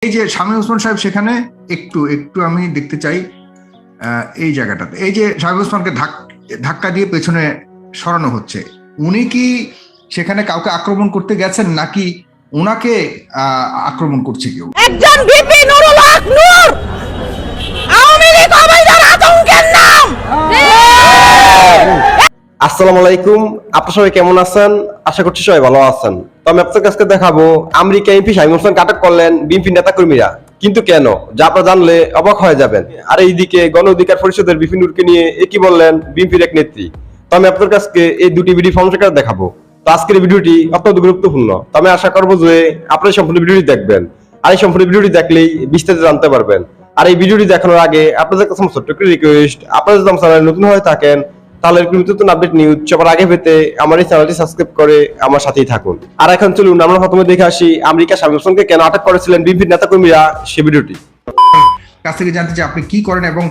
এই যে শামীম ওসমান সাহেব সেখানে একটু একটু আমি দেখতে চাই এই জায়গাটাতে এই যে শামীম ওসমানকে ধাক্কা দিয়ে পেছনে সরানো হচ্ছে, উনি কি সেখানে কাউকে আক্রমণ করতে গেছেন নাকি ওনাকে আক্রমণ করছে কেউ? একজন ভিপি নুরুল হক নূর আওয়ামী লীগ অবৈধ আতঙ্কের নাম। আসসালামু আলাইকুম, আপনারা সবাই কেমন আছেন? আশা করছি সবাই ভালো আছেন। তো আমি আপনাদের কাছে দেখাবো আমেরিকা এমপি শামীম ওসমানকে আটক করলেন বিএনপি নেতাকর্মীরা, কিন্তু কেন, যা আপনারা জানলে অবাক হয়ে যাবেন। আর এইদিকে গণ অধিকার পরিষদের বিপি নুরকে নিয়ে একই বললেন বিএনপির এক নেত্রী। তো আমি আপনাদের কাছে এই দুটি ভিডিও ফর্মটা দেখাবো। তো আজকের ভিডিওটি অত্যন্ত গুরুত্বপূর্ণ, তো আমি আশা করবো যে আপনারা সম্পূর্ণ ভিডিওটি দেখবেন। আর এই সম্পূর্ণ ভিডিওটি দেখলেই বিস্তারিত জানতে পারবেন। আর এই ভিডিওটি দেখানোর আগে আপনাদের কাছে আমার ছোট্ট একটা রিকোয়েস্ট, আপনারা যদি আমার চ্যানেলে নতুন হয়ে থাকেন তাহলে এরকম নতুন আপডেট নিউজ সবার আগে পেতে আমার এই চ্যানেলটি সাবস্ক্রাইব করে আমার সাথেই থাকুন। আর এখন চলুন আমরা প্রথমে দেখে আসি আমেরিকা শামীম ওসমানকে কেন আটক করেছিলেন বিএনপির নেতাকর্মীরা, সে ভিডিওটি। কাছ থেকে জানতে চাই আপনি কি করেন এবং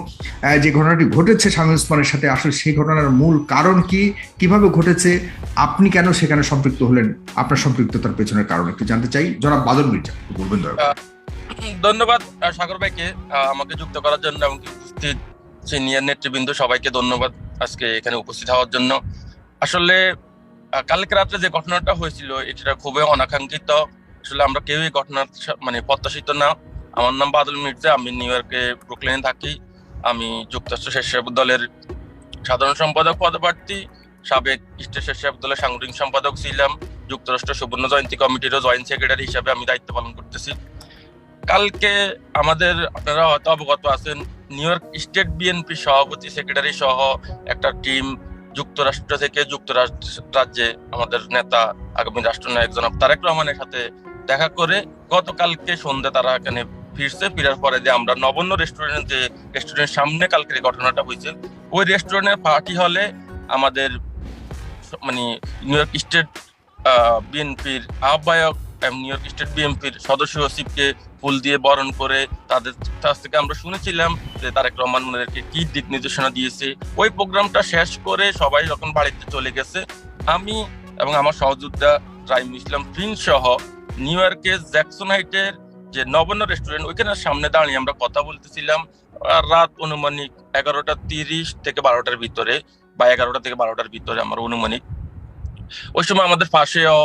যে ঘটনাটি ঘটেছে শামীম ওসমানের সাথে আসলে সেই ঘটনার মূল কারণ কি, কিভাবে ঘটেছে, আপনি কেন সেখানে সম্পৃক্ত হলেন, আপনার সম্পৃক্ততার পেছনের কারণ একটু জানতে চাই। জনাব বাদল মির্জা বলবেন। ধন্যবাদ সাগর ভাইকে আমাকে যুক্ত করার জন্য এবং উপস্থিত সিনিয়র নেতৃবৃন্দ সবাইকে ধন্যবাদ আজকে এখানে উপস্থিত হওয়ার জন্য। আসলে কালকে রাত্রে যে ঘটনাটা হয়েছিল এটা খুবই অনাকাঙ্ক্ষিত। আসলে আমরা কেউ এই ঘটনার প্রত্যাশিত না। আমার নাম বাদল মির্জা, আমি নিউ ইয়র্কে ব্রুকলিনে থাকি। আমি যুক্তরাষ্ট্র স্বেচ্ছাসেবক দলের সাধারণ সম্পাদক পদপ্রার্থী, সাবেক স্টেট স্বেচ্ছাসেবক দলের সাংগঠনিক সম্পাদক ছিলাম, যুক্তরাষ্ট্র সুবর্ণ জয়ন্তী কমিটিরও জয়েন্ট সেক্রেটারি হিসাবে আমি দায়িত্ব পালন করতেছি। কালকে আমাদের, আপনারা হয়তো অবগত আছেন, নিউ ইয়র্ক স্টেট বিএনপি সভাপতি সেক্রেটারি সহ একটা টিম যুক্তরাষ্ট্র থেকে যুক্তরাজ্যে আমাদের নেতা আগামী রাষ্ট্রনায়ক জনাব তারেক রহমানের সাথে দেখা করে গতকালকে সন্ধ্যা তারা এখানে ফিরছে। ফিরার পরে যে আমরা নবন্য রেস্টুরেন্টের সামনে কালকের ঘটনাটা হয়েছে, ওই রেস্টুরেন্টের পার্টি হলে আমাদের নিউ ইয়র্ক স্টেট বিএনপির আহ্বায়ক নিউ ইয়র্ক স্টেট বিএনপির সদস্য সচিবকে ফুল দিয়ে বরণ করে তাদের কাছ থেকে আমরা শুনেছিলাম যে তারেক রহমান ওনাদেরকে কি দিক নির্দেশনা দিয়েছে। ওই প্রোগ্রামটা শেষ করে সবাই যখন বাড়িতে চলে গেছে, আমি এবং আমার সহযোদ্ধা রাইম ইসলাম প্রিন্স সহ নিউ ইয়র্কের জ্যাকসন হাইটের যে নবন্য রেস্টুরেন্ট, ওইখানের সামনে দাঁড়িয়ে আমরা কথা বলতেছিলাম। রাত অনুমানিক 11:30 থেকে 12টার ভিতরে বা 11টা থেকে 12টার ভিতরে আমার অনুমানিক। ওই সময় আমাদের পাশেও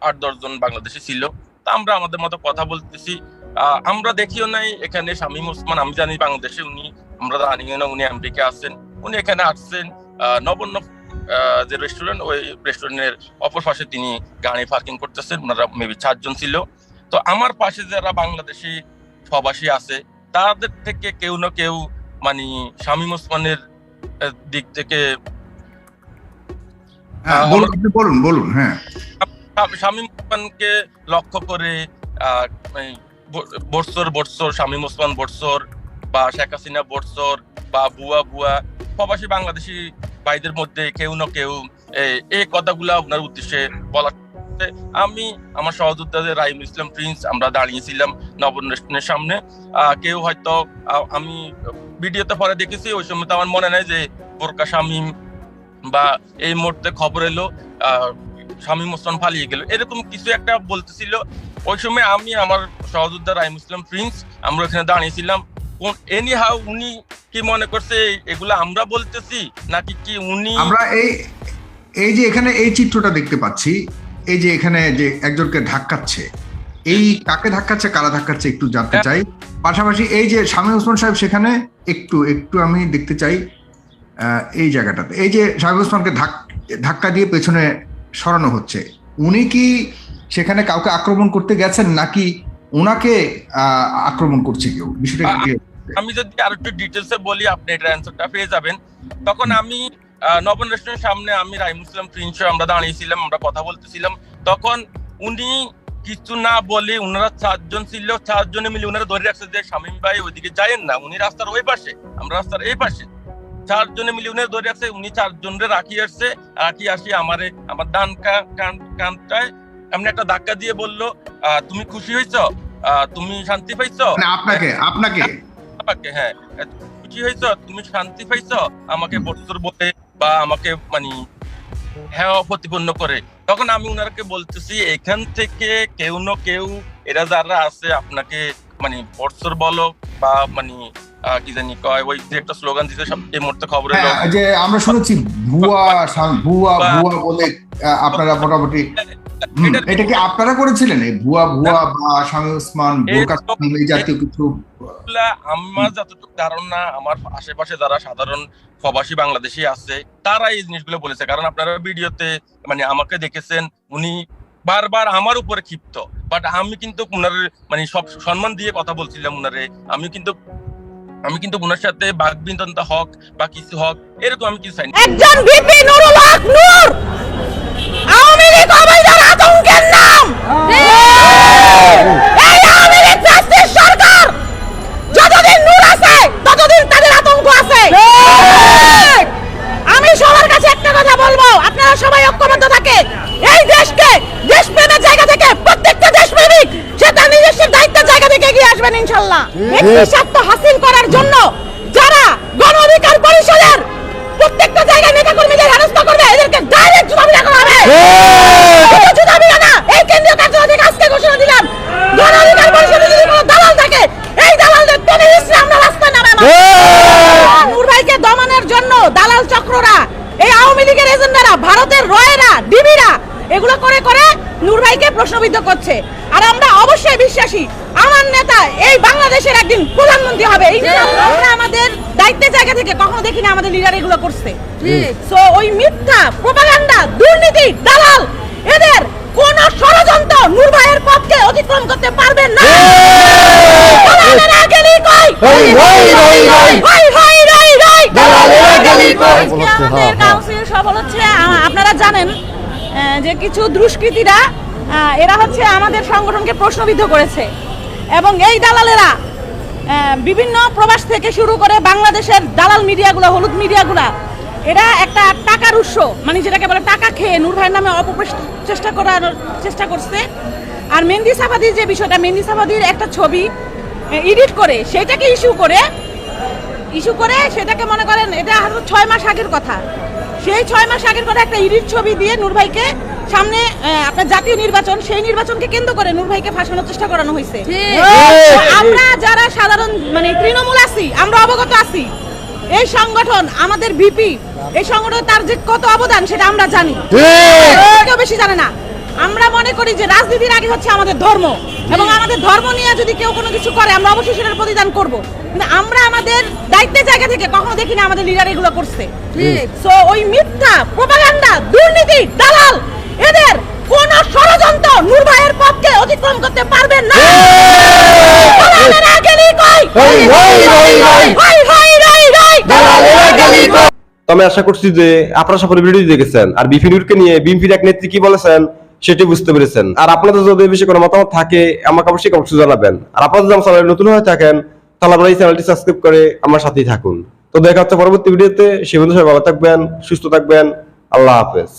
8-10 জন বাংলাদেশি ছিল। তা আমরা আমাদের মতো কথা বলতেছি। আমরা দেখিও নাই এখানে শামীম ওসমান, আমি জানি বাংলাদেশে উনি, আমরা জানি না উনি আমেরিকা আছেন। উনি এখানে আসছেন নবন্য যে রেস্টুরেন্ট, ওই রেস্টুরেন্টের অপর পাশে তিনি গাড়ি পার্কিং করতেছেন। ওনারা মেবি 4 জন ছিল। তো আমার পাশে যারা বাংলাদেশি প্রবাসী আছে তাদের থেকে কেউ না কেউ শামীম ওসমানের দিক থেকে বলুন। হ্যাঁ, শামীম ওসমানকে লক্ষ্য করে বৎসর শামীম ওসমান বৎসর বা শেখ হাসিনা বৎসর বা বুয়া প্রবাসী বাংলাদেশি ভাইদের মধ্যে কেউ না কেউ এই কথাগুলা আপনার উদ্দেশ্যে বলা। আমি আমার সহযোদ্ধাদের রাইম ইসলাম প্রিন্স আমরা দাঁড়িয়েছিলাম নবন্য রেস্টুরেন্টের সামনে। কেউ হয়তো, আমি ভিডিওতে পরে দেখেছি, ওই সময় তো আমার মনে নাই যে বোরকা শামীম বা এই মুহূর্তে খবর এলো শামীম ওসমান পালিয়ে গেল, এরকম কিছু একটা বলতেছিল। ওই সময় আমি আমার সহযোদ্ধা রাইম ইসলাম প্রিন্স আমরা এখানে দাঁড়িয়েছিলাম। এনি হাউ উনি কি মনে করছে এগুলা আমরা বলতেছি নাকি কি উনি, আমরা এই যে এখানে এই চিত্রটা দেখতে পাচ্ছি, এই যে এখানে যে একজনকে ধাক্কাচ্ছে, এই কাকে ধাক্কাচ্ছে, কারা ধাক্কাচ্ছে একটু জানতে চাই। পাশাপাশি এই যে শামীম ওসমান সাহেব সেখানে একটু একটু আমি দেখতে চাই এই জায়গাটাতে এই যে শামীম ওসমানকে ধাক্কা দিয়ে পেছনে সরানো হচ্ছে, উনি কি সেখানে কাউকে আক্রমণ করতে গেছেন নাকি ওনাকে আক্রমণ করছে কেউ, বিষয়টা কি? আমি যদি আর একটু ডিটেলসে বলি আপনি এটার অ্যান্সারটা পেয়ে যাবেন। তখন আমি নবন রেস্টুরেন্টের সামনে আমি রাইম ইসলাম প্রিন্স আমরা দাঁড়িয়েছিলাম, আমরা কথা বলতেছিলাম। তখন উনি কিছু না বলে, ওনারা 4 জন ছিল, 4 জনে মিলে ওনারা ধরে রাখছে যে শামীম ভাই ওইদিকে যায়েন না, উনি রাস্তার ওই পাশে, আমরা রাস্তার এই পাশে। 4 জনে মিলে উনি ধরে রাখছে, উনি 4 জনরে রাখি আসি আমার ডান কানটায় এমনি একটা ধাক্কা দিয়ে বললো, তুমি খুশি হয়েছ, তুমি শান্তি পাইছো? আপনাকে হ্যাঁ, খুশি হয়েছ, তুমি শান্তি পাইছো, আমাকে বৎসর বলে বা আমাকে হ্যাঁ প্রতিপন্ন করে। তখন আমি উনারকে বলতেছি, এখান থেকে কেউ না কেউ এরা যারা আছে আপনাকে মানে বর্ষর বলো বা মানে কি জানি কয় ওই যে একটা স্লোগান দিতে সব এই মুহূর্তে খবর এলো হ্যাঁ, যে আমরা শুনেছি ভুয়া ভুয়া ভুয়া বলে আপনারা মোটামুটি এটা কি আপনারা করেছিলেন এই ভুয়া ভুয়া বা স্বামী ওসমান বোরকা এই জাতীয় কিছু? আমার যতটুকু ধারণা, আমার আশেপাশে যারা সাধারণ প্রবাসী বাংলাদেশি আছে তারা এই জিনিসগুলো বলেছে, কারণ আপনারা ভিডিওতে মানে আমাকে দেখেছেন উনি বারবার আমার উপরে ক্ষিপ্ত, বাট আমি কিন্তু উনার মানে সব সম্মান দিয়ে কথা বলছিলাম উনারে। আমি কিন্তু উনার সাথে বাকবিতণ্ডা হক বা কিছু হক এরকম আমি কিছু চাই না। একজন ভিপি নুরুল হক নূর আওয়ামী লীগ অবৈধের আতঙ্কের নাম। এই আওয়ামী লীগ ফ্যাসিস্ট সরকার যতদিন নূর আছে ততদিন তাদের আতঙ্ক আছে। আমি সবার কাছে একটা কথা বলবো, আপনারা সবাই ঐক্যবদ্ধ থাকে। এই দেশকে দেশপ্রেমের জায়গা থেকে প্রত্যেকটা দেশপ্রেমিক সে তার নিজস্ব দায়িত্বের জায়গা থেকে এগিয়ে আসবেন ইনশাআল্লাহ। ব্যক্তি স্বার্থ হাসিল করার জন্য যারা গণ অধিকার পরিষদের প্রত্যেকটা জায়গায় নেতাকর্মীদের হেনস্থা করবে এদেরকে ডাইরেক্ট জবাব দেওয়া হবে। জবাব না, এই কেন্দ্রীয় কার্যালয় থেকে আজকে ঘোষণা দিলাম, গণ অধিকার পরিষদের যদি কোনো দালাল থাকে এই দালালদের টেনে হিসেবে আমরা রাস্তায় নামাবো। নূর ভাইকে দমনের জন্য দালাল চক্ররা, এই আওয়ামী লীগের এজেন্ডারা, ভারতের রয়েরা, ডিবিরা এগুলো করে করে নূর ভাইকে প্রশ্নবিদ্ধ করছে। আর আমরা অবশ্যই বিশ্বাসী আমার নেতা এই বাংলাদেশের একদিন প্রধানমন্ত্রী হবে ইনশাআল্লাহ। আমরা আমাদের দায়িত্বের জায়গা থেকে কখনো দেখিনি আমাদের লিডার এগুলো করছে। সো ওই মিথ্যা প্রপাগান্ডা, দুর্নীতি, দালাল এদের কোন ষড়যন্ত্র নূর ভাইয়ের পথকে অতিক্রম করতে পারবেন না। আপনারা জানেন যে কিছু দুষ্কৃতীরা এরা হচ্ছে আমাদের সংগঠনকে প্রশ্নবিদ্ধ করেছে এবং এই দালালেরা বিভিন্ন প্রবাস থেকে শুরু করে বাংলাদেশের দালাল মিডিয়াগুলো, হলুদ মিডিয়াগুলা, এরা একটা টাকার উৎস মানে যেটাকে বলে টাকা খেয়ে নূর ভাইয়ের নামে চেষ্টা করছে। আর মেহেন্দি সাফাদির যে বিষয়টা, মেহেন্দি সাফাদির একটা ছবি এডিট করে সেটাকে ইস্যু করে সেটাকে মনে করেন এটা হয়তো 6 মাস আগের কথা, সেই 6 মাস আগের কথা একটা এডিট ছবি দিয়ে নূর ভাইকে সামনে আপনার জাতীয় নির্বাচন, সেই নির্বাচনকে কেন্দ্র করে নূর ভাইকে ফাঁসানোর চেষ্টা করানো হয়েছে। আমরা যারা সাধারণ মানে তৃণমূল আছি আমরা অবগত আছি এই সংগঠন, আমাদের ভিপি এই সংগঠন তার যে কত অবদান সেটা আমরা জানি, কেউ বেশি জানে না। আমরা মনে করি যে রাজনীতির আগে হচ্ছে আমাদের ধর্ম, এবং আমাদের ধর্ম নিয়ে যদি কেউ কোনো কিছু করে আমরা অবশ্যই সেটার প্রতিদান করব, কিন্তু আমরা আমাদের দায়িত্বের জায়গা থেকে কখনো দেখিনি আমাদের লিডার এগুলো করছে। সো ওই মিথ্যা প্রপাগান্ডা, দুর্নীতি, দালাল এদের কোন ষড়যন্ত্র নূর ভাইয়ের পথকে অতিক্রম করতে পারবেন না। আমি আশা করছি যে আপনারা সকলে ভিডিও দেখেছেন আর বিপি নূরকে নিয়ে বিএনপির এক নেত্রী কি বলেছেন সেটি বুঝতে পেরেছেন। আর আপনাদের যদি বেশি কোনো মতামত থাকে আমাকে অবশ্যই কমেন্টে জানাবেন। আর আপনারা যদি আমার চ্যানেলে নতুন হয়ে থাকেন তাহলে আপনারা এই চ্যানেলটি সাবস্ক্রাইব করে আমার সাথেই থাকুন। তো দেখা হচ্ছে পরবর্তী ভিডিওতে। সে পর্যন্ত সবাই ভালো থাকবেন, সুস্থ থাকবেন। আল্লাহ হাফেজ।